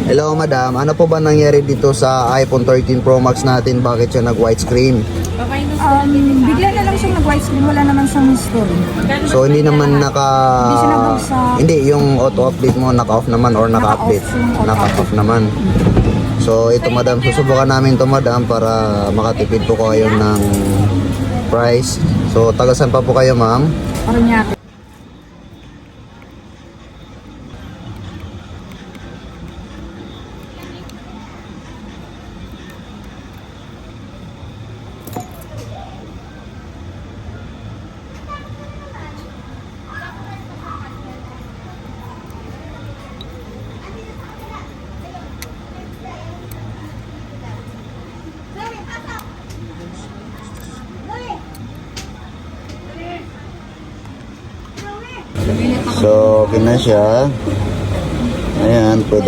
Hello madam, ano po ba nangyari dito sa iPhone 13 Pro Max natin? Bakit siya nag-white screen? Bigla na lang siyang nag-white screen, wala naman siyang history. So hindi naman Hindi siya nabagsak. Hindi, yung auto-update mo naka-off naman or naka-update? Naka-off yung Naka-off naman. So ito madam, susubukan namin ito madam para makatipid po kayo ng price. So tagasan pa po kayo ma'am? Paranaque. So okay na siya. Ayan, pwede